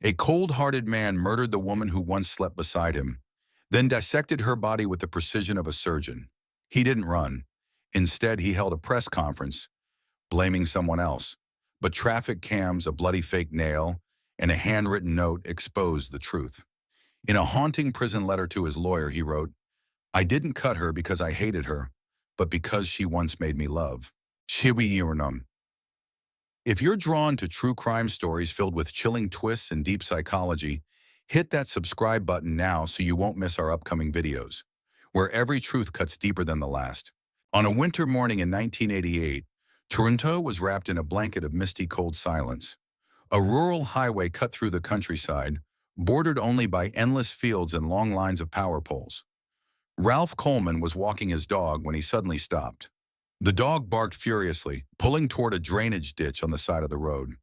A cold-hearted man murdered the woman who once slept beside him, then dissected her body with the precision of a surgeon. He didn't run. Instead, he held a press conference, blaming someone else. But traffic cams, a bloody fake nail, and a handwritten note exposed the truth. In a haunting prison letter to his lawyer, he wrote, "I didn't cut her because I hated her, but because she once made me love." Shiwi. If you're drawn to true crime stories filled with chilling twists and deep psychology, hit that subscribe button now so you won't miss our upcoming videos, where every truth cuts deeper than the last. On a winter morning in 1988, Toronto was wrapped in a blanket of misty cold silence. A rural highway cut through the countryside, bordered only by endless fields and long lines of power poles. Ralph Coleman was walking his dog when he suddenly stopped. The dog barked furiously, pulling toward a drainage ditch on the side of the road.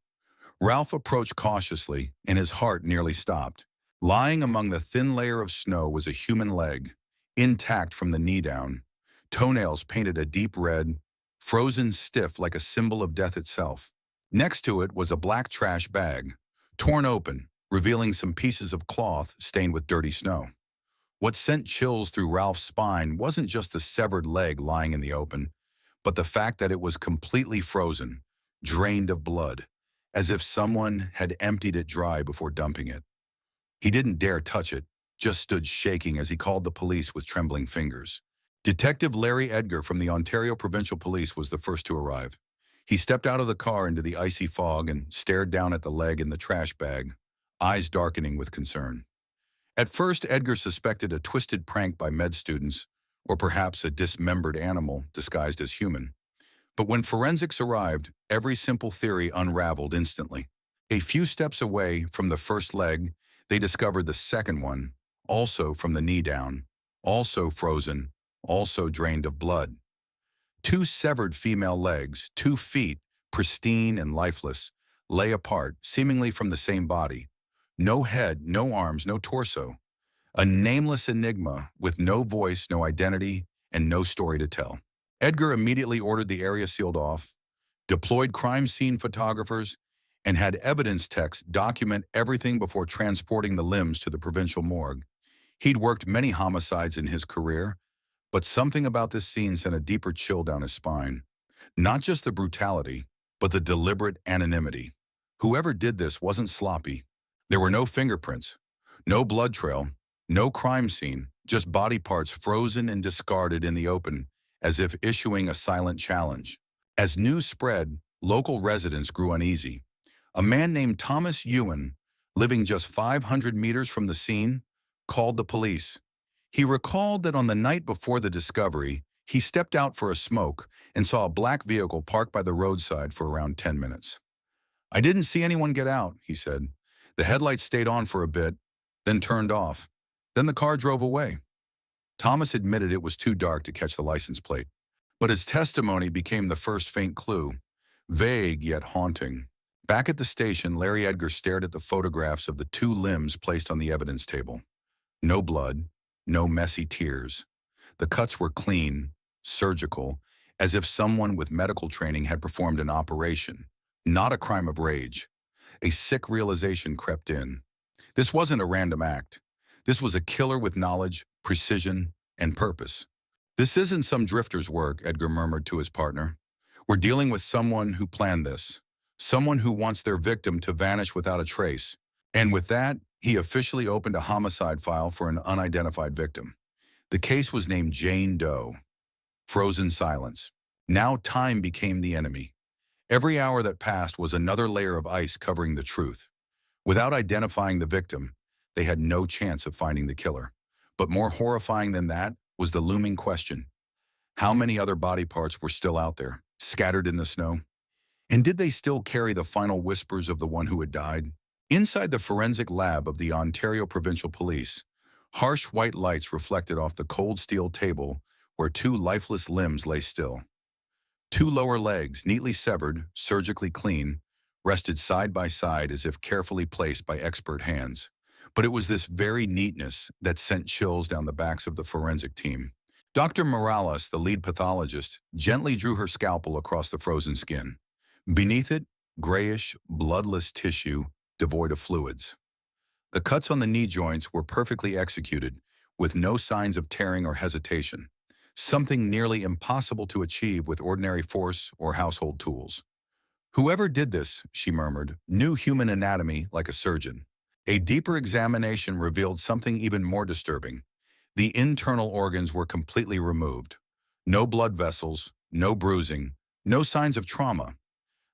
Ralph approached cautiously, and his heart nearly stopped. Lying among the thin layer of snow was a human leg, intact from the knee down. Toenails painted a deep red, frozen stiff like a symbol of death itself. Next to it was a black trash bag, torn open, revealing some pieces of cloth stained with dirty snow. What sent chills through Ralph's spine wasn't just the severed leg lying in the open, but the fact that it was completely frozen, drained of blood, as if someone had emptied it dry before dumping it. He didn't dare touch it, just stood shaking as he called the police with trembling fingers. Detective Larry Edgar from the Ontario Provincial Police was the first to arrive. He stepped out of the car into the icy fog and stared down at the leg in the trash bag, eyes darkening with concern. At first, Edgar suspected a twisted prank by med students, or perhaps a dismembered animal disguised as human. But when forensics arrived, every simple theory unraveled instantly. A few steps away from the first leg, they discovered the second one, also from the knee down, also frozen, also drained of blood. Two severed female legs, 2 feet, pristine and lifeless, lay apart, seemingly from the same body. No head, no arms, no torso. A nameless enigma with no voice, no identity, and no story to tell. Edgar immediately ordered the area sealed off, deployed crime scene photographers, and had evidence techs document everything before transporting the limbs to the provincial morgue. He'd worked many homicides in his career, but something about this scene sent a deeper chill down his spine. Not just the brutality, but the deliberate anonymity. Whoever did this wasn't sloppy. There were no fingerprints, no blood trail, no crime scene, just body parts frozen and discarded in the open, as if issuing a silent challenge. As news spread, local residents grew uneasy. A man named Thomas Ewan, living just 500 meters from the scene, called the police. He recalled that on the night before the discovery, he stepped out for a smoke and saw a black vehicle parked by the roadside for around 10 minutes. "I didn't see anyone get out," he said. "The headlights stayed on for a bit, then turned off. Then the car drove away." Thomas admitted it was too dark to catch the license plate, but his testimony became the first faint clue, vague yet haunting. Back at the station, Larry Edgar stared at the photographs of the 2 limbs placed on the evidence table. No blood, no messy tears. The cuts were clean, surgical, as if someone with medical training had performed an operation, not a crime of rage. A sick realization crept in. This wasn't a random act. This was a killer with knowledge, precision, and purpose. "This isn't some drifter's work," Edgar murmured to his partner. "We're dealing with someone who planned this, someone who wants their victim to vanish without a trace." And with that, he officially opened a homicide file for an unidentified victim. The case was named Jane Doe. Frozen silence. Now time became the enemy. Every hour that passed was another layer of ice covering the truth. Without identifying the victim, they had no chance of finding the killer. But more horrifying than that was the looming question. How many other body parts were still out there, scattered in the snow? And did they still carry the final whispers of the one who had died? Inside the forensic lab of the Ontario Provincial Police, harsh white lights reflected off the cold steel table where 2 lifeless limbs lay still. 2 lower legs, neatly severed, surgically clean, rested side by side as if carefully placed by expert hands. But it was this very neatness that sent chills down the backs of the forensic team. Dr. Morales, the lead pathologist, gently drew her scalpel across the frozen skin. Beneath it, grayish, bloodless tissue, devoid of fluids. The cuts on the knee joints were perfectly executed, with no signs of tearing or hesitation, something nearly impossible to achieve with ordinary force or household tools. Whoever did this, she murmured, knew human anatomy like a surgeon. A deeper examination revealed something even more disturbing. The internal organs were completely removed. No blood vessels, no bruising, no signs of trauma.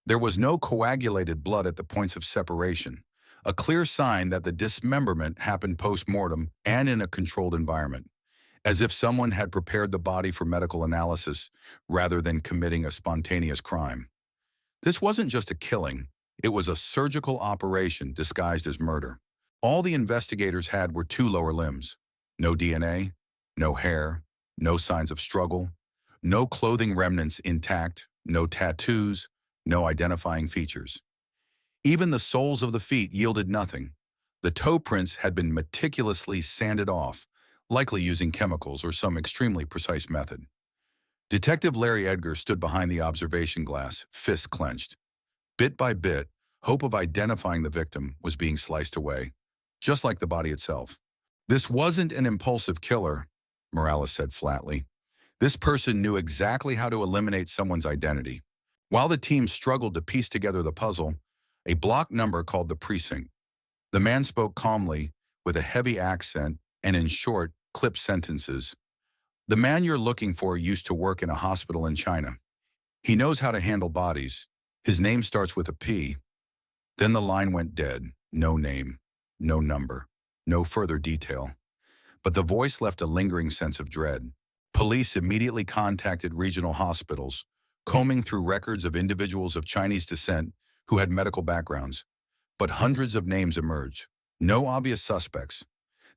There was no coagulated blood at the points of separation, a clear sign that the dismemberment happened post-mortem and in a controlled environment, as if someone had prepared the body for medical analysis rather than committing a spontaneous crime. This wasn't just a killing, it was a surgical operation disguised as murder. All the investigators had were two lower limbs. No DNA, no hair, no signs of struggle, no clothing remnants intact, no tattoos, no identifying features. Even the soles of the feet yielded nothing. The toe prints had been meticulously sanded off, likely using chemicals or some extremely precise method. Detective Larry Edgar stood behind the observation glass, fists clenched. Bit by bit, hope of identifying the victim was being sliced away, just like the body itself. This wasn't an impulsive killer, Morales said flatly. This person knew exactly how to eliminate someone's identity. While the team struggled to piece together the puzzle, a block number called the precinct. The man spoke calmly, with a heavy accent and in short, clipped sentences. The man you're looking for used to work in a hospital in China. He knows how to handle bodies. His name starts with a P. Then the line went dead. No name, no number, no further detail. But the voice left a lingering sense of dread. Police immediately contacted regional hospitals, combing through records of individuals of Chinese descent who had medical backgrounds. But hundreds of names emerged. No obvious suspects.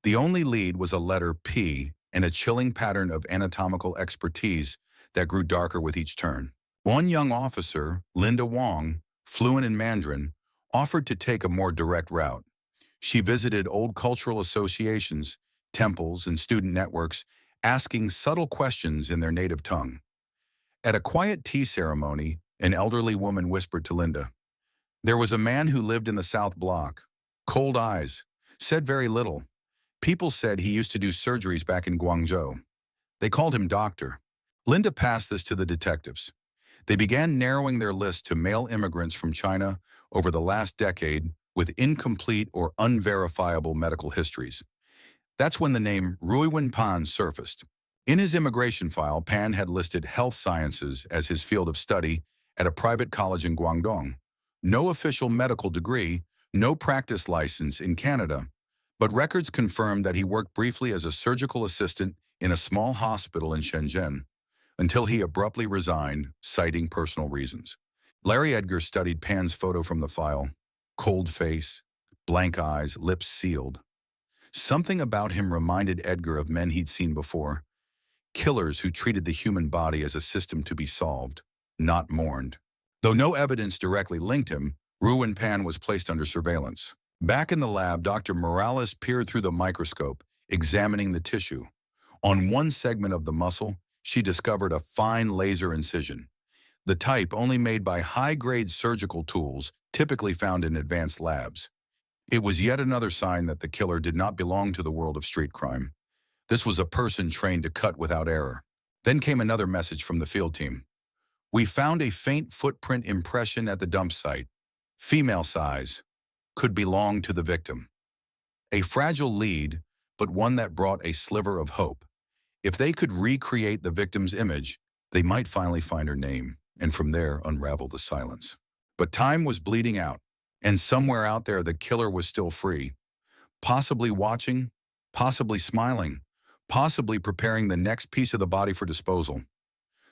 The only lead was a letter P and a chilling pattern of anatomical expertise that grew darker with each turn. One young officer, Linda Wong, fluent in Mandarin, offered to take a more direct route. She visited old cultural associations, temples, and student networks, asking subtle questions in their native tongue. At a quiet tea ceremony, an elderly woman whispered to Linda, "There was a man who lived in the South Block. Cold eyes, said very little. People said he used to do surgeries back in Guangzhou. They called him Doctor." Linda passed this to the detectives. They began narrowing their list to male immigrants from China over the last decade with incomplete or unverifiable medical histories. That's when the name Ruiwen Pan surfaced. In his immigration file, Pan had listed health sciences as his field of study at a private college in Guangdong. No official medical degree, no practice license in Canada, but records confirmed that he worked briefly as a surgical assistant in a small hospital in Shenzhen, until he abruptly resigned, citing personal reasons. Larry Edgar studied Pan's photo from the file. Cold face, blank eyes, lips sealed. Something about him reminded Edgar of men he'd seen before. Killers who treated the human body as a system to be solved, not mourned. Though no evidence directly linked him, Ruiwen Pan was placed under surveillance. Back in the lab, Dr. Morales peered through the microscope, examining the tissue. On one segment of the muscle, she discovered a fine laser incision, the type only made by high-grade surgical tools typically found in advanced labs. It was yet another sign that the killer did not belong to the world of street crime. This was a person trained to cut without error. Then came another message from the field team. "We found a faint footprint impression at the dump site. Female size. Could belong to the victim." A fragile lead, but one that brought a sliver of hope. If they could recreate the victim's image, they might finally find her name, and from there unravel the silence. But time was bleeding out, and somewhere out there the killer was still free. Possibly watching, possibly smiling, possibly preparing the next piece of the body for disposal.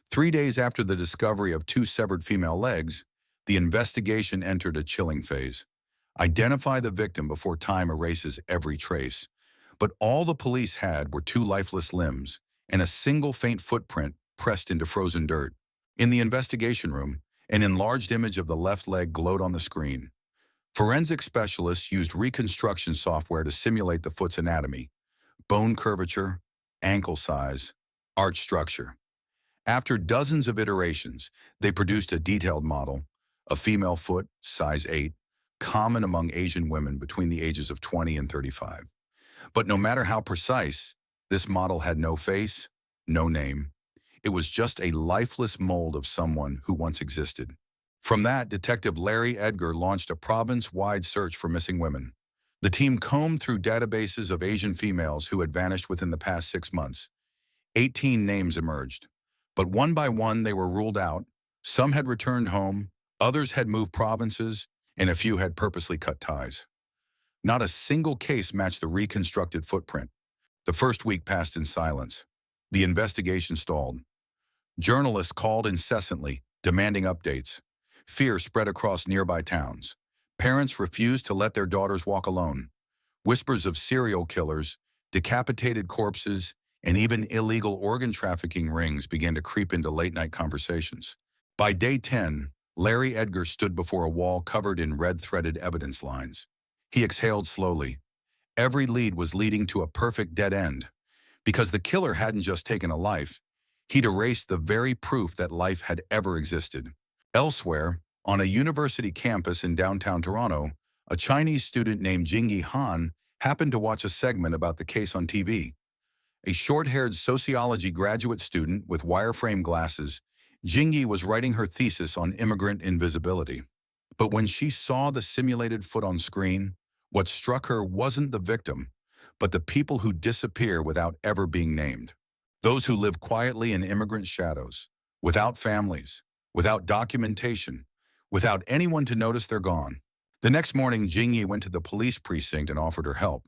3 days after the discovery of two severed female legs, the investigation entered a chilling phase. Identify the victim before time erases every trace. But all the police had were two lifeless limbs and a single faint footprint pressed into frozen dirt. In the investigation room, an enlarged image of the left leg glowed on the screen. Forensic specialists used reconstruction software to simulate the foot's anatomy: bone curvature, ankle size, arch structure. After dozens of iterations, they produced a detailed model: a female foot, size 8, common among Asian women between the ages of 20 and 35. But no matter how precise, this model had no face, no name. It was just a lifeless mold of someone who once existed. From that, Detective Larry Edgar launched a province-wide search for missing women. The team combed through databases of Asian females who had vanished within the past 6 months. 18 names emerged. But one by one, they were ruled out. Some had returned home, others had moved provinces, and a few had purposely cut ties. Not a single case matched the reconstructed footprint. The first week passed in silence. The investigation stalled. Journalists called incessantly, demanding updates. Fear spread across nearby towns. Parents refused to let their daughters walk alone. Whispers of serial killers, decapitated corpses, and even illegal organ trafficking rings began to creep into late-night conversations. By day 10, Larry Edgar stood before a wall covered in red-threaded evidence lines. He exhaled slowly. Every lead was leading to a perfect dead end. Because the killer hadn't just taken a life, he'd erased the very proof that life had ever existed. Elsewhere, on a university campus in downtown Toronto, a Chinese student named Jingyi Han happened to watch a segment about the case on TV. A short-haired sociology graduate student with wireframe glasses, Jingyi was writing her thesis on immigrant invisibility. But when she saw the simulated foot on screen, what struck her wasn't the victim, but the people who disappear without ever being named. Those who live quietly in immigrant shadows, without families, without documentation, without anyone to notice they're gone. The next morning, Jingyi went to the police precinct and offered her help.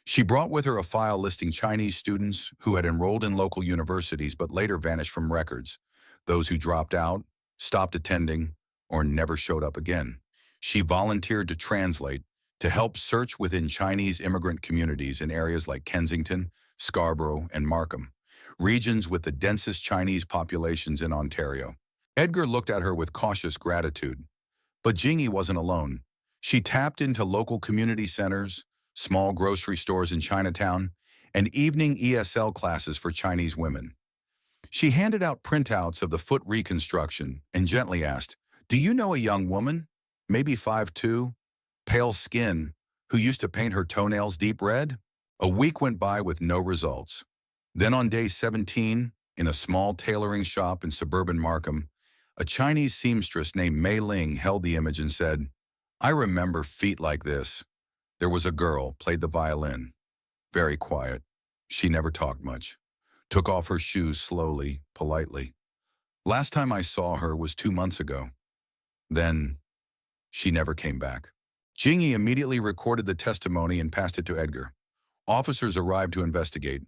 She brought with her a file listing Chinese students who had enrolled in local universities but later vanished from records, those who dropped out, stopped attending, or never showed up again. She volunteered to translate, to help search within Chinese immigrant communities in areas like Kensington, Scarborough, and Markham, regions with the densest Chinese populations in Ontario. Edgar looked at her with cautious gratitude. But Jingyi wasn't alone. She tapped into local community centers, small grocery stores in Chinatown, and evening ESL classes for Chinese women. She handed out printouts of the foot reconstruction and gently asked, "Do you know a young woman, maybe 5'2", pale skin, who used to paint her toenails deep red?" A week went by with no results. Then on day 17, in a small tailoring shop in suburban Markham, a Chinese seamstress named Mei Ling held the image and said, "I remember feet like this. There was a girl, played the violin. Very quiet. She never talked much. Took off her shoes slowly, politely. Last time I saw her was 2 months ago. Then, she never came back." Jingyi immediately recorded the testimony and passed it to Edgar. Officers arrived to investigate.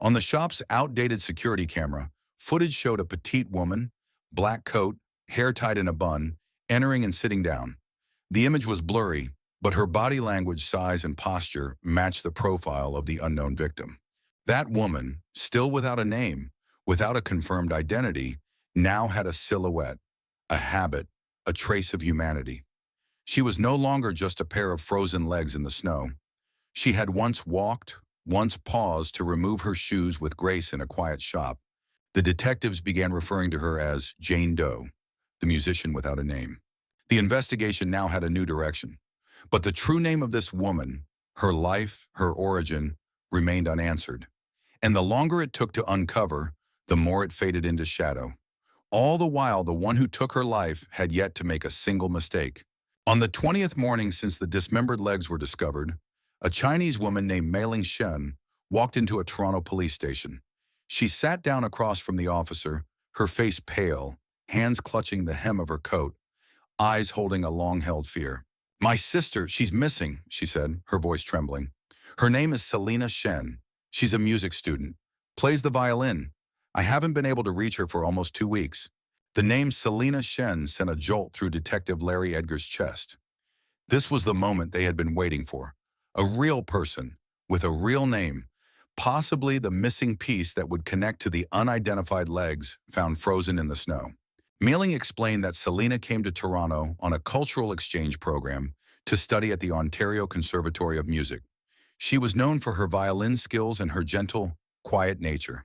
On the shop's outdated security camera, footage showed a petite woman, black coat, hair tied in a bun, entering and sitting down. The image was blurry, but her body language, size, and posture matched the profile of the unknown victim. That woman, still without a name, without a confirmed identity, now had a silhouette, a habit, a trace of humanity. She was no longer just a pair of frozen legs in the snow. She had once walked, once paused to remove her shoes with grace in a quiet shop. The detectives began referring to her as Jane Doe, the musician without a name. The investigation now had a new direction. But the true name of this woman, her life, her origin, remained unanswered. And the longer it took to uncover, the more it faded into shadow. All the while, the one who took her life had yet to make a single mistake. On the 20th morning since the dismembered legs were discovered, a Chinese woman named Selena Shen walked into a Toronto police station. She sat down across from the officer, her face pale, hands clutching the hem of her coat, eyes holding a long-held fear. "My sister, she's missing," she said, her voice trembling. "Her name is Selena Shen. She's a music student, plays the violin. I haven't been able to reach her for almost 2 weeks." The name Selena Shen sent a jolt through Detective Larry Edgar's chest. This was the moment they had been waiting for. A real person, with a real name, possibly the missing piece that would connect to the unidentified legs found frozen in the snow. Mailing explained that Selena came to Toronto on a cultural exchange program to study at the Ontario Conservatory of Music. She was known for her violin skills and her gentle, quiet nature.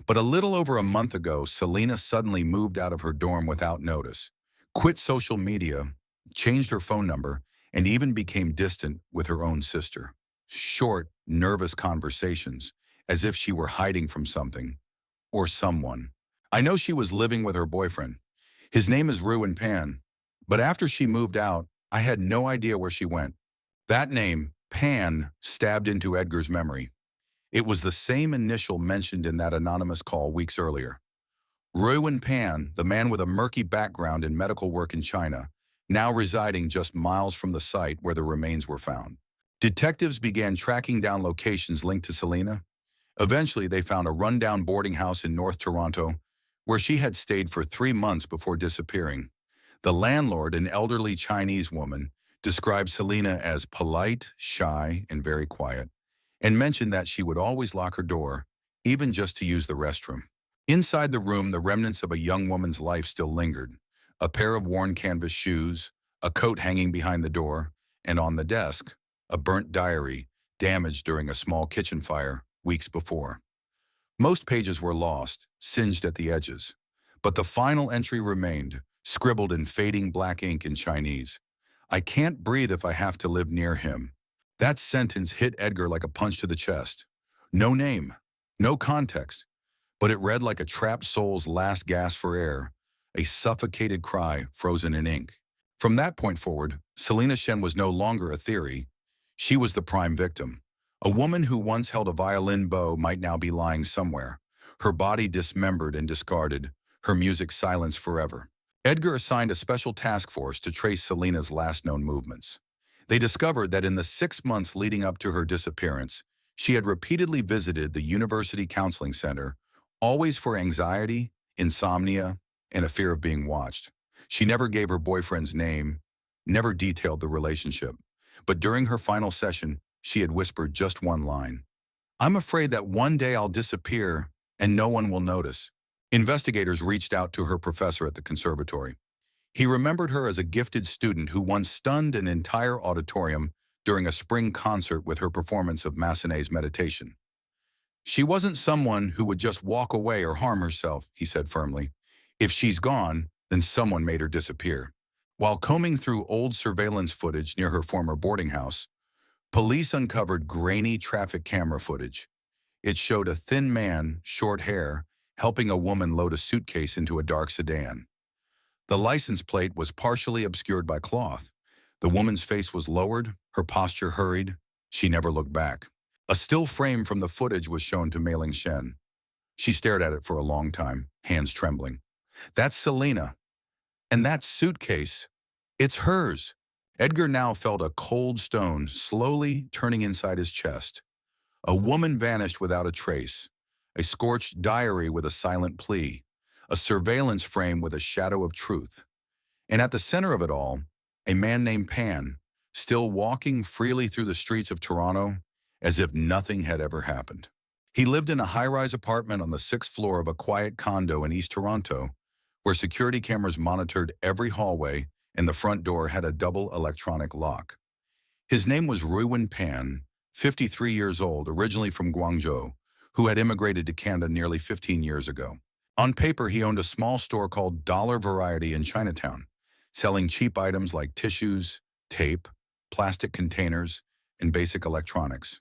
But a little over a month ago, Selena suddenly moved out of her dorm without notice, quit social media, changed her phone number, and even became distant with her own sister. Short, nervous conversations, as if she were hiding from something or someone. I know she was living with her boyfriend. His name is Ruiwen Pan, but after she moved out, I had no idea where she went. That name, Pan, stabbed into Edgar's memory. It was the same initial mentioned in that anonymous call weeks earlier. Ruiwen Pan, the man with a murky background in medical work in China, now residing just miles from the site where the remains were found. Detectives began tracking down locations linked to Selena. Eventually, they found a rundown boarding house in North Toronto, where she had stayed for 3 months before disappearing. The landlord, an elderly Chinese woman, described Selena as polite, shy, and very quiet, and mentioned that she would always lock her door, even just to use the restroom. Inside the room, the remnants of a young woman's life still lingered. A pair of worn canvas shoes, a coat hanging behind the door, and on the desk, a burnt diary, damaged during a small kitchen fire weeks before. Most pages were lost, singed at the edges, but the final entry remained, scribbled in fading black ink in Chinese. "I can't breathe if I have to live near him." That sentence hit Edgar like a punch to the chest. No name, no context, but it read like a trapped soul's last gasp for air, a suffocated cry frozen in ink. From that point forward, Selena Shen was no longer a theory. She was the prime victim. A woman who once held a violin bow might now be lying somewhere, her body dismembered and discarded, her music silenced forever. Edgar assigned a special task force to trace Selena's last known movements. They discovered that in the 6 months leading up to her disappearance, she had repeatedly visited the University Counseling Center, always for anxiety, insomnia, and a fear of being watched. She never gave her boyfriend's name, never detailed the relationship. But during her final session, she had whispered just one line. "I'm afraid that one day I'll disappear and no one will notice." Investigators reached out to her professor at the conservatory. He remembered her as a gifted student who once stunned an entire auditorium during a spring concert with her performance of Massenet's Meditation. "She wasn't someone who would just walk away or harm herself," he said firmly. "If she's gone, then someone made her disappear." While combing through old surveillance footage near her former boarding house, police uncovered grainy traffic camera footage. It showed a thin man, short hair, helping a woman load a suitcase into a dark sedan. The license plate was partially obscured by cloth. The woman's face was lowered, her posture hurried. She never looked back. A still frame from the footage was shown to Mei Shen. She stared at it for a long time, hands trembling. "That's Selena. And that suitcase, it's hers." Edgar now felt a cold stone slowly turning inside his chest. A woman vanished without a trace, a scorched diary with a silent plea, a surveillance frame with a shadow of truth. And at the center of it all, a man named Pan, still walking freely through the streets of Toronto as if nothing had ever happened. He lived in a high-rise apartment on the 6th floor of a quiet condo in East Toronto, where security cameras monitored every hallway and the front door had a double electronic lock. His name was Ruiwen Pan, 53 years old, originally from Guangzhou, who had immigrated to Canada nearly 15 years ago. On paper, he owned a small store called Dollar Variety in Chinatown, selling cheap items like tissues, tape, plastic containers, and basic electronics.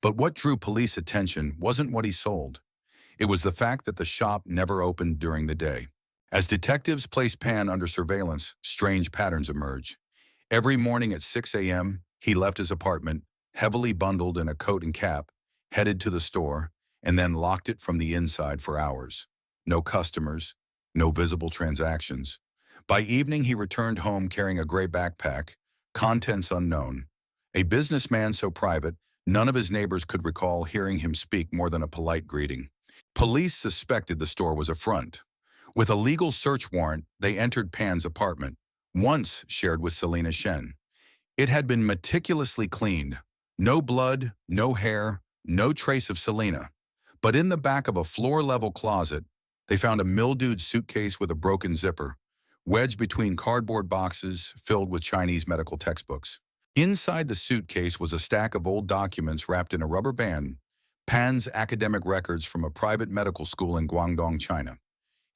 But what drew police attention wasn't what he sold. It was the fact that the shop never opened during the day. As detectives placed Pan under surveillance, strange patterns emerged. Every morning at 6 a.m., he left his apartment, heavily bundled in a coat and cap, headed to the store, and then locked it from the inside for hours. No customers, no visible transactions. By evening, he returned home carrying a gray backpack, contents unknown. A businessman so private, none of his neighbors could recall hearing him speak more than a polite greeting. Police suspected the store was a front. With a legal search warrant, they entered Pan's apartment, once shared with Selena Shen. It had been meticulously cleaned. No blood, no hair, no trace of Selena. But in the back of a floor-level closet, they found a mildewed suitcase with a broken zipper, wedged between cardboard boxes filled with Chinese medical textbooks. Inside the suitcase was a stack of old documents wrapped in a rubber band, Pan's academic records from a private medical school in Guangdong, China.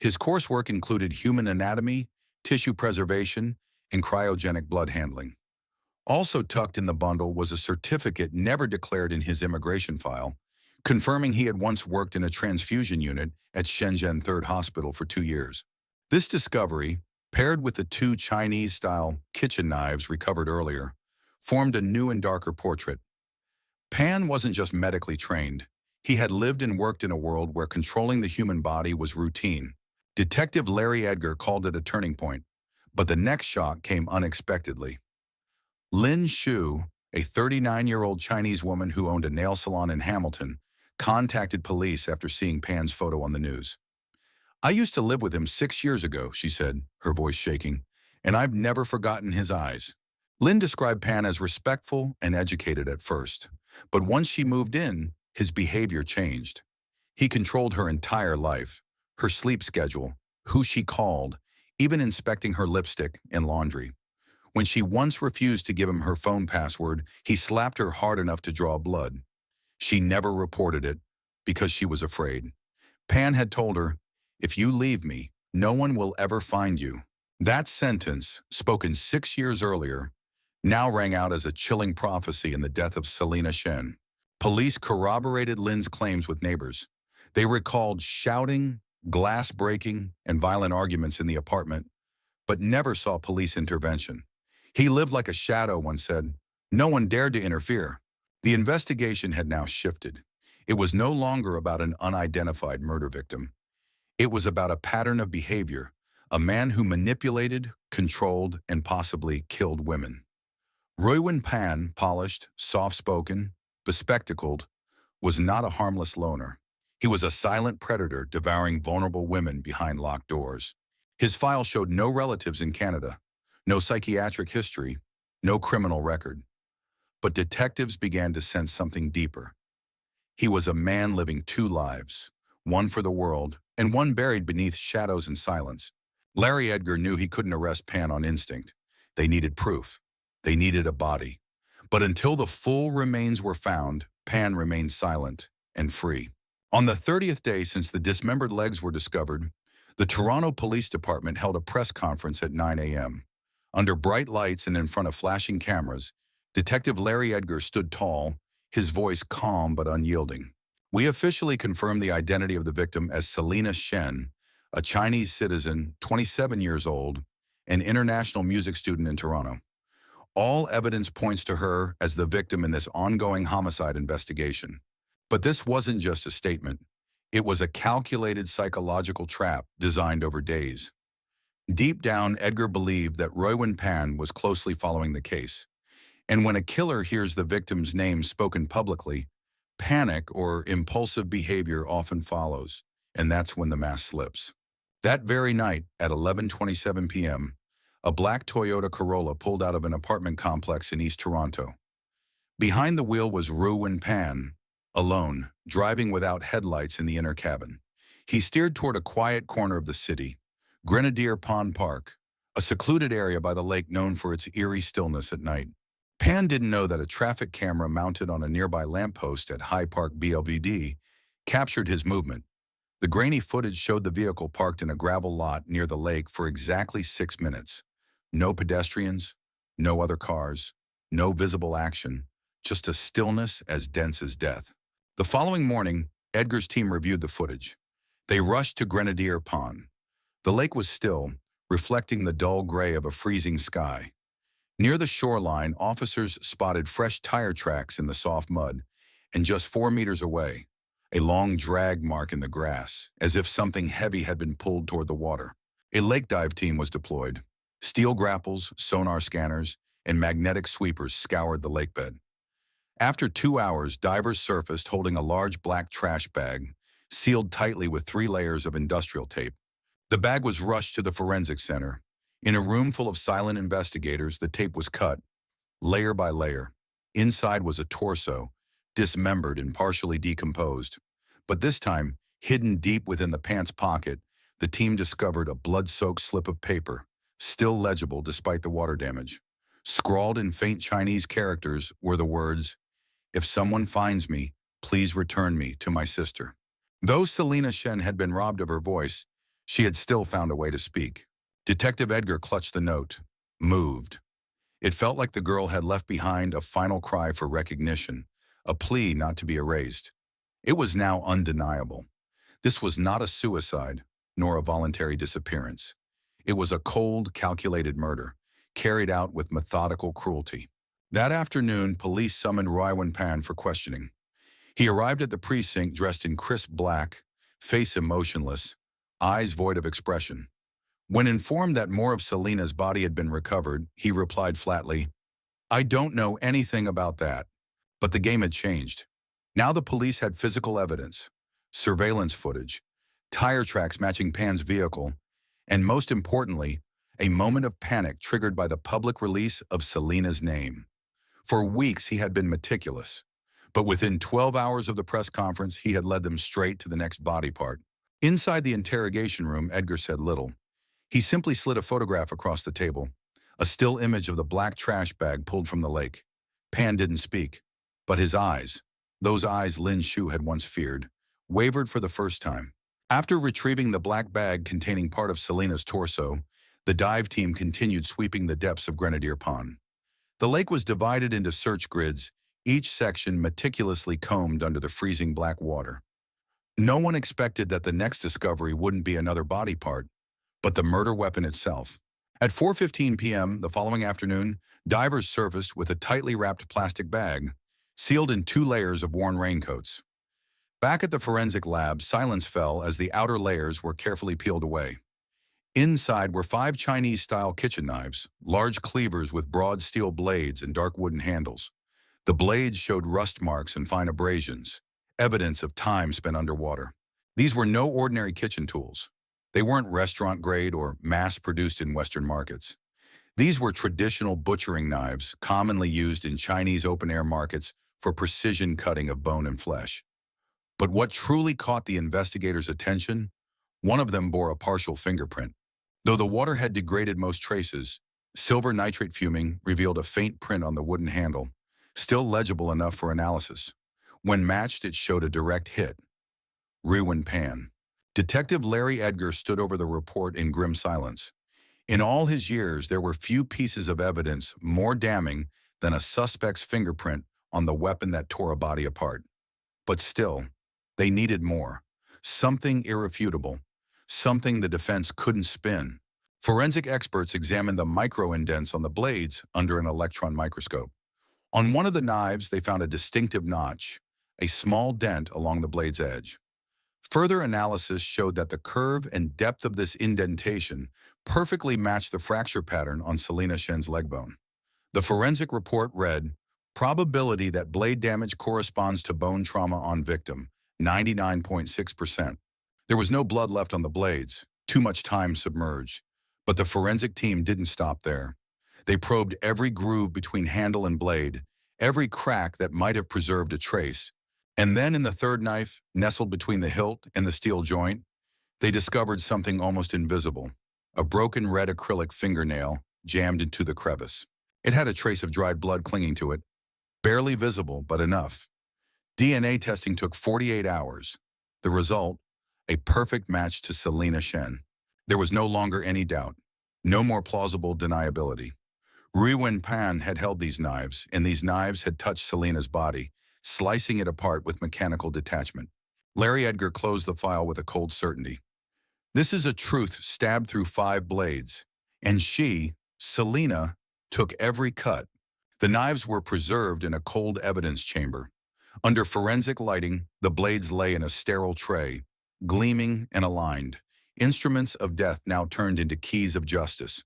His coursework included human anatomy, tissue preservation, and cryogenic blood handling. Also tucked in the bundle was a certificate never declared in his immigration file, confirming he had once worked in a transfusion unit at Shenzhen Third Hospital for 2 years. This discovery, paired with the two Chinese-style kitchen knives recovered earlier, formed a new and darker portrait. Pan wasn't just medically trained. He had lived and worked in a world where controlling the human body was routine. Detective Larry Edgar called it a turning point, but the next shock came unexpectedly. Lin Shu, a 39-year-old Chinese woman who owned a nail salon in Hamilton, contacted police after seeing Pan's photo on the news. "I used to live with him 6 years ago," she said, her voice shaking, "and I've never forgotten his eyes." Lin described Pan as respectful and educated at first, but once she moved in, his behavior changed. He controlled her entire life, her sleep schedule, who she called, even inspecting her lipstick and laundry. When she once refused to give him her phone password, he slapped her hard enough to draw blood. She never reported it because she was afraid. Pan had told her, "If you leave me, no one will ever find you." That sentence, spoken 6 years earlier, now rang out as a chilling prophecy in the death of Selena Shen. Police corroborated Lin's claims with neighbors. They recalled shouting, glass breaking, and violent arguments in the apartment, but never saw police intervention. "He lived like a shadow," one said. "No one dared to interfere." The investigation had now shifted. It was no longer about an unidentified murder victim. It was about a pattern of behavior, a man who manipulated, controlled, and possibly killed women. Ruiwen Pan, polished, soft-spoken, bespectacled, was not a harmless loner. He was a silent predator devouring vulnerable women behind locked doors. His file showed no relatives in Canada, no psychiatric history, no criminal record. But detectives began to sense something deeper. He was a man living two lives, one for the world and one buried beneath shadows and silence. Larry Edgar knew he couldn't arrest Pan on instinct. They needed proof. They needed a body. But until the full remains were found, Pan remained silent and free. On the 30th day since the dismembered legs were discovered, the Toronto Police Department held a press conference at 9 a.m. Under bright lights and in front of flashing cameras, Detective Larry Edgar stood tall, his voice calm but unyielding. "We officially confirm the identity of the victim as Selena Shen, a Chinese citizen, 27 years old, an international music student in Toronto. All evidence points to her as the victim in this ongoing homicide investigation." But this wasn't just a statement. It was a calculated psychological trap designed over days. Deep down, Edgar believed that Ruiwen Pan was closely following the case. And when a killer hears the victim's name spoken publicly, panic or impulsive behavior often follows, and that's when the mask slips. That very night, at 11:27 p.m., a black Toyota Corolla pulled out of an apartment complex in East Toronto. Behind the wheel was Ruiwen Pan, alone, driving without headlights in the inner cabin. He steered toward a quiet corner of the city, Grenadier Pond Park, a secluded area by the lake known for its eerie stillness at night. Pan didn't know that a traffic camera mounted on a nearby lamppost at High Park BLVD captured his movement. The grainy footage showed the vehicle parked in a gravel lot near the lake for exactly 6 minutes. No pedestrians, no other cars, no visible action, just a stillness as dense as death. The following morning, Edgar's team reviewed the footage. They rushed to Grenadier Pond. The lake was still, reflecting the dull gray of a freezing sky. Near the shoreline, officers spotted fresh tire tracks in the soft mud, and just 4 meters away, a long drag mark in the grass, as if something heavy had been pulled toward the water. A lake dive team was deployed. Steel grapples, sonar scanners, and magnetic sweepers scoured the lakebed. After 2 hours, divers surfaced holding a large black trash bag, sealed tightly with 3 layers of industrial tape. The bag was rushed to the forensic center. In a room full of silent investigators, the tape was cut, layer by layer. Inside was a torso, dismembered and partially decomposed. But this time, hidden deep within the pants pocket, the team discovered a blood-soaked slip of paper, still legible despite the water damage. Scrawled in faint Chinese characters were the words, "If someone finds me, please return me to my sister." Though Selena Shen had been robbed of her voice, she had still found a way to speak. Detective Edgar clutched the note, moved. It felt like the girl had left behind a final cry for recognition, a plea not to be erased. It was now undeniable. This was not a suicide, nor a voluntary disappearance. It was a cold, calculated murder, carried out with methodical cruelty. That afternoon, police summoned Ruiwen Pan for questioning. He arrived at the precinct dressed in crisp black, face emotionless, eyes void of expression. When informed that more of Selena's body had been recovered, he replied flatly, "I don't know anything about that." But the game had changed. Now the police had physical evidence, surveillance footage, tire tracks matching Pan's vehicle, and most importantly, a moment of panic triggered by the public release of Selena's name. For weeks he had been meticulous, but within 12 hours of the press conference, he had led them straight to the next body part. Inside the interrogation room, Edgar said little. He simply slid a photograph across the table, a still image of the black trash bag pulled from the lake. Pan didn't speak, but his eyes, those eyes Lin Shu had once feared, wavered for the first time. After retrieving the black bag containing part of Selena's torso, the dive team continued sweeping the depths of Grenadier Pond. The lake was divided into search grids, each section meticulously combed under the freezing black water. No one expected that the next discovery wouldn't be another body part, but the murder weapon itself. At 4:15 p.m. the following afternoon, divers surfaced with a tightly wrapped plastic bag, sealed in 2 layers of worn raincoats. Back at the forensic lab, silence fell as the outer layers were carefully peeled away. Inside were 5 Chinese-style kitchen knives, large cleavers with broad steel blades and dark wooden handles. The blades showed rust marks and fine abrasions, evidence of time spent underwater. These were no ordinary kitchen tools. They weren't restaurant-grade or mass-produced in Western markets. These were traditional butchering knives, commonly used in Chinese open-air markets for precision cutting of bone and flesh. But what truly caught the investigators' attention? One of them bore a partial fingerprint. Though the water had degraded most traces, silver nitrate fuming revealed a faint print on the wooden handle, still legible enough for analysis. When matched, it showed a direct hit. Ruiwen Pan. Detective Larry Edgar stood over the report in grim silence. In all his years, there were few pieces of evidence more damning than a suspect's fingerprint on the weapon that tore a body apart. But still, they needed more. Something irrefutable. Something the defense couldn't spin. Forensic experts examined the micro-indents on the blades under an electron microscope. On one of the knives, they found a distinctive notch, a small dent along the blade's edge. Further analysis showed that the curve and depth of this indentation perfectly matched the fracture pattern on Selena Shen's leg bone. The forensic report read, "Probability that blade damage corresponds to bone trauma on victim, 99.6%. There was no blood left on the blades, too much time submerged. But the forensic team didn't stop there. They probed every groove between handle and blade, every crack that might have preserved a trace. And then in the third knife, nestled between the hilt and the steel joint, they discovered something almost invisible, a broken red acrylic fingernail jammed into the crevice. It had a trace of dried blood clinging to it, barely visible, but enough. DNA testing took 48 hours. The result, a perfect match to Selena Shen. There was no longer any doubt, no more plausible deniability. Ruiwen Pan had held these knives, and these knives had touched Selena's body, slicing it apart with mechanical detachment. Larry Edgar closed the file with a cold certainty. This is a truth stabbed through 5 blades, and she, Selena, took every cut. The knives were preserved in a cold evidence chamber. Under forensic lighting, the blades lay in a sterile tray, gleaming and aligned, instruments of death now turned into keys of justice.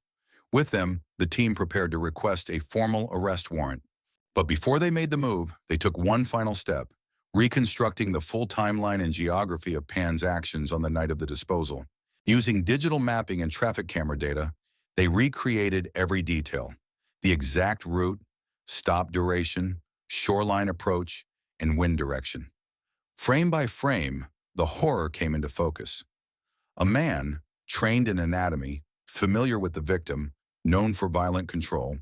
With them, the team prepared to request a formal arrest warrant. But before they made the move, they took one final step, reconstructing the full timeline and geography of Pan's actions on the night of the disposal. Using digital mapping and traffic camera data, they recreated every detail, the exact route, stop duration, shoreline approach, and wind direction. Frame by frame, the horror came into focus. A man, trained in anatomy, familiar with the victim, known for violent control,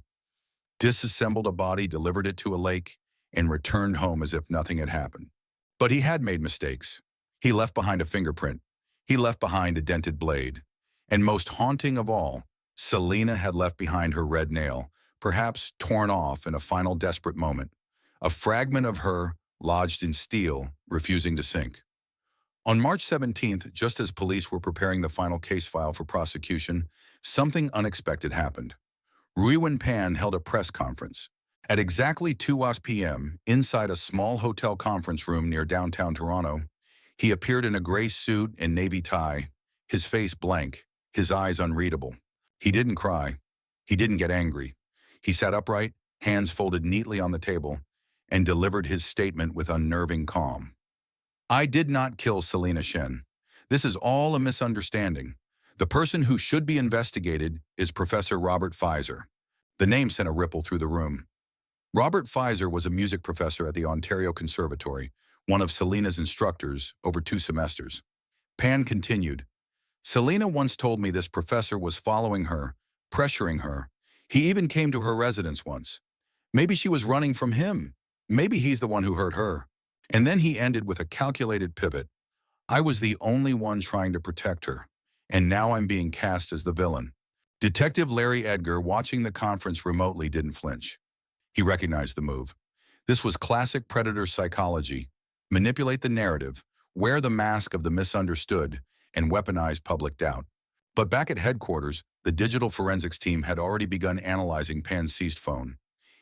disassembled a body, delivered it to a lake, and returned home as if nothing had happened. But he had made mistakes. He left behind a fingerprint. He left behind a dented blade. And most haunting of all, Selena had left behind her red nail, perhaps torn off in a final desperate moment, a fragment of her lodged in steel, refusing to sink. On March 17th, just as police were preparing the final case file for prosecution, something unexpected happened. Ruiwen Pan held a press conference. At exactly 2 p.m., inside a small hotel conference room near downtown Toronto, he appeared in a gray suit and navy tie, his face blank, his eyes unreadable. He didn't cry. He didn't get angry. He sat upright, hands folded neatly on the table, and delivered his statement with unnerving calm. I did not kill Selena Shen. This is all a misunderstanding. The person who should be investigated is Professor Robert Pfizer. The name sent a ripple through the room. Robert Pfizer was a music professor at the Ontario Conservatory, one of Selena's instructors, over 2 semesters. Pan continued, Selena once told me this professor was following her, pressuring her. He even came to her residence once. Maybe she was running from him. Maybe he's the one who hurt her. And then he ended with a calculated pivot. I was the only one trying to protect her, and now I'm being cast as the villain. Detective Larry Edgar, watching the conference remotely, didn't flinch. He recognized the move. This was classic predator psychology. Manipulate the narrative, wear the mask of the misunderstood, and weaponize public doubt. But back at headquarters, the digital forensics team had already begun analyzing Pan's seized phone.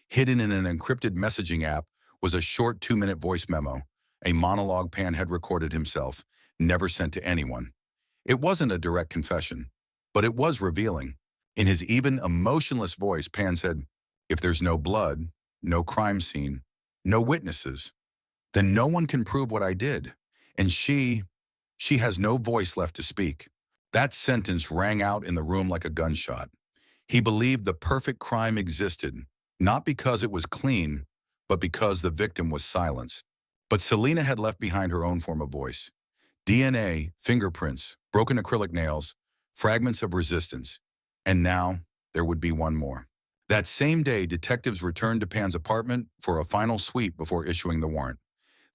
Hidden in an encrypted messaging app was a short 2-minute voice memo, a monologue Pan had recorded himself, never sent to anyone. It wasn't a direct confession, but it was revealing. In his even, emotionless voice, Pan said, if there's no blood, no crime scene, no witnesses, then no one can prove what I did. And she has no voice left to speak. That sentence rang out in the room like a gunshot. He believed the perfect crime existed, not because it was clean, but because the victim was silenced. But Selena had left behind her own form of voice. DNA, fingerprints, broken acrylic nails, fragments of resistance. And now, there would be one more. That same day, detectives returned to Pan's apartment for a final sweep before issuing the warrant.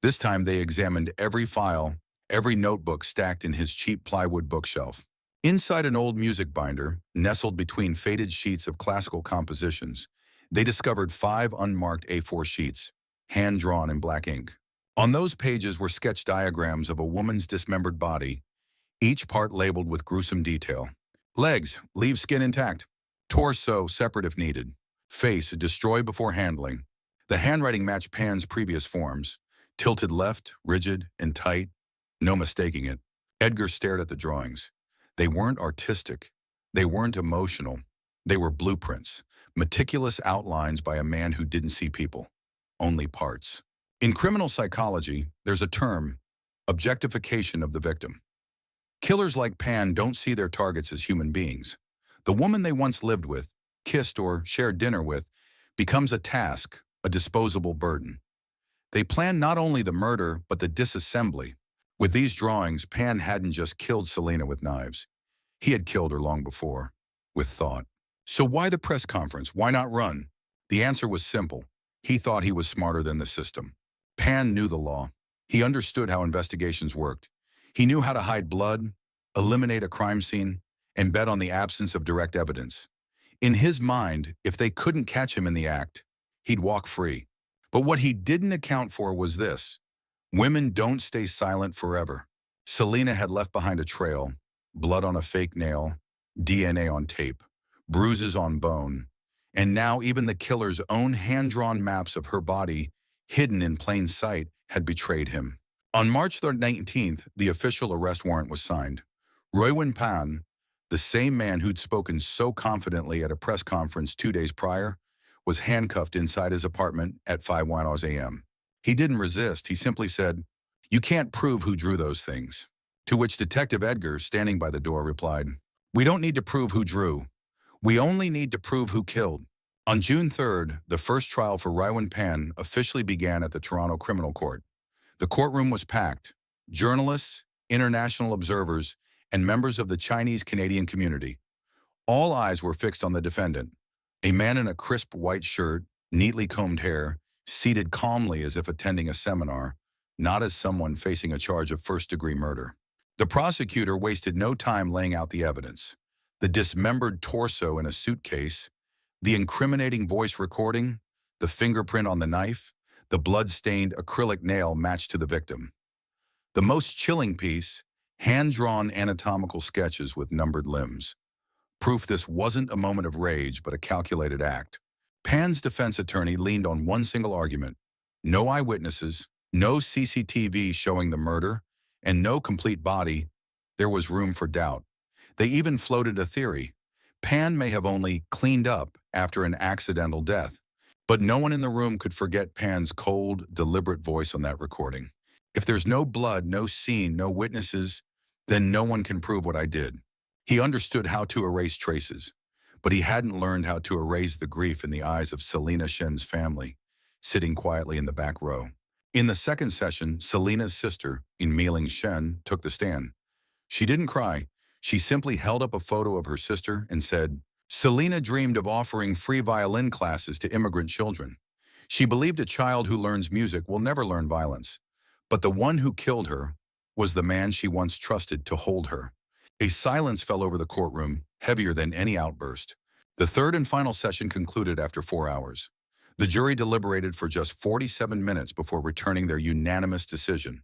This time, they examined every file, every notebook stacked in his cheap plywood bookshelf. Inside an old music binder, nestled between faded sheets of classical compositions, they discovered 5 unmarked A4 sheets, hand-drawn in black ink. On those pages were sketch diagrams of a woman's dismembered body, each part labeled with gruesome detail. Legs, leave skin intact. Torso, separate if needed. Face, destroy before handling. The handwriting matched Pan's previous forms, tilted left, rigid, and tight, no mistaking it. Edgar stared at the drawings. They weren't artistic. They weren't emotional. They were blueprints, meticulous outlines by a man who didn't see people, only parts. In criminal psychology, there's a term, objectification of the victim. Killers like Pan don't see their targets as human beings. The woman they once lived with, kissed or shared dinner with, becomes a task, a disposable burden. They plan not only the murder, but the disassembly. With these drawings, Pan hadn't just killed Selena with knives. He had killed her long before, with thought. So why the press conference? Why not run? The answer was simple. He thought he was smarter than the system. Pan knew the law. He understood how investigations worked. He knew how to hide blood, eliminate a crime scene, and bet on the absence of direct evidence. In his mind, if they couldn't catch him in the act, he'd walk free. But what he didn't account for was this. Women don't stay silent forever. Selena had left behind a trail, blood on a fake nail, DNA on tape, bruises on bone, and now even the killer's own hand-drawn maps of her body, hidden in plain sight, had betrayed him. On March 19th, the official arrest warrant was signed. Ruiwen Pan, the same man who'd spoken so confidently at a press conference 2 days prior, was handcuffed inside his apartment at 5:01 a.m. He didn't resist. He simply said, "You can't prove who drew those things." To which Detective Edgar, standing by the door, replied, "We don't need to prove who drew. We only need to prove who killed." On June 3rd, the first trial for Ruiwen Pan officially began at the Toronto Criminal Court. The courtroom was packed. Journalists, international observers, and members of the Chinese-Canadian community. All eyes were fixed on the defendant, a man in a crisp white shirt, neatly combed hair, seated calmly as if attending a seminar, not as someone facing a charge of first-degree murder. The prosecutor wasted no time laying out the evidence. The dismembered torso in a suitcase, The incriminating voice recording, the fingerprint on the knife, the blood-stained acrylic nail matched to the victim. The most chilling piece, hand-drawn anatomical sketches with numbered limbs. Proof this wasn't a moment of rage, but a calculated act. Pan's defense attorney leaned on one single argument: no eyewitnesses, no CCTV showing the murder, and no complete body. There was room for doubt. They even floated a theory. Pan may have only cleaned up after an accidental death, but no one in the room could forget Pan's cold, deliberate voice on that recording. If there's no blood, no scene, no witnesses, then no one can prove what I did. He understood how to erase traces, but he hadn't learned how to erase the grief in the eyes of Selena Shen's family, sitting quietly in the back row. In the second session, Selena's sister, Shen, took the stand. She didn't cry. She simply held up a photo of her sister and said, "Selena dreamed of offering free violin classes to immigrant children. She believed a child who learns music will never learn violence. But the one who killed her was the man she once trusted to hold her." A silence fell over the courtroom, heavier than any outburst. The third and final session concluded after 4 hours. The jury deliberated for just 47 minutes before returning their unanimous decision.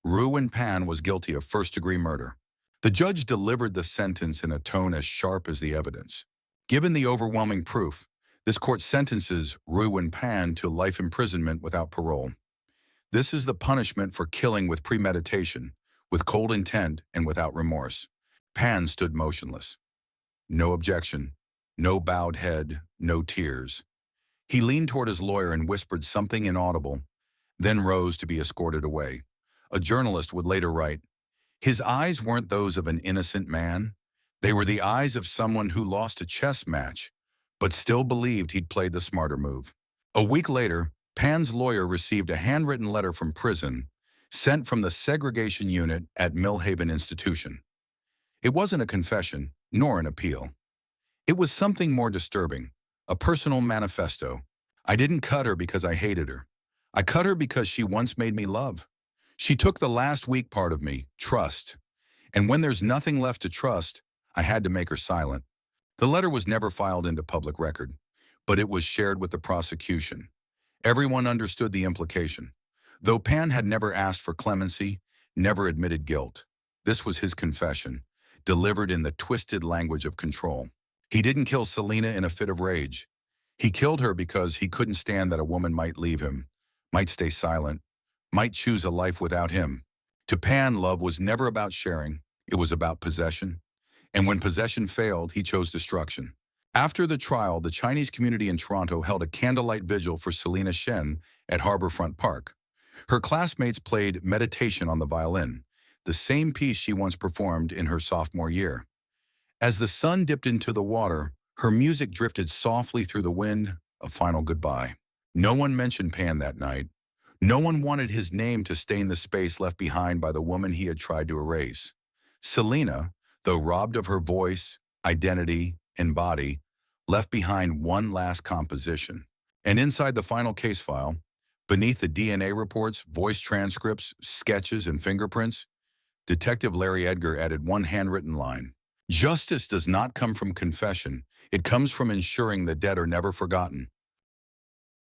Ruiwen Pan was guilty of first-degree murder. The judge delivered the sentence in a tone as sharp as the evidence. Given the overwhelming proof, this court sentences Ruiwen Pan to life imprisonment without parole. This is the punishment for killing with premeditation, with cold intent, and without remorse. Pan stood motionless. No objection, no bowed head, no tears. He leaned toward his lawyer and whispered something inaudible, then rose to be escorted away. A journalist would later write, "His eyes weren't those of an innocent man. They were the eyes of someone who lost a chess match, but still believed he'd played the smarter move." A week later, Pan's lawyer received a handwritten letter from prison, sent from the segregation unit at Millhaven Institution. It wasn't a confession, nor an appeal. It was something more disturbing, a personal manifesto. "I didn't cut her because I hated her. I cut her because she once made me love. She took the last weak part of me, trust. And when there's nothing left to trust, I had to make her silent." The letter was never filed into public record, but it was shared with the prosecution. Everyone understood the implication. Though Pan had never asked for clemency, never admitted guilt, this was his confession, delivered in the twisted language of control. He didn't kill Selena in a fit of rage. He killed her because he couldn't stand that a woman might leave him, might stay silent, might choose a life without him. To Pan, love was never about sharing, it was about possession. And when possession failed, he chose destruction. After the trial, the Chinese community in Toronto held a candlelight vigil for Selena Shen at Harbourfront Park. Her classmates played Meditation on the violin, the same piece she once performed in her sophomore year. As the sun dipped into the water, her music drifted softly through the wind, a final goodbye. No one mentioned Pan that night. No one wanted his name to stain the space left behind by the woman he had tried to erase. Selena, though robbed of her voice, identity, and body, left behind one last composition. And inside the final case file, beneath the DNA reports, voice transcripts, sketches, and fingerprints, Detective Larry Edgar added one handwritten line: "Justice does not come from confession. It comes from ensuring the dead are never forgotten."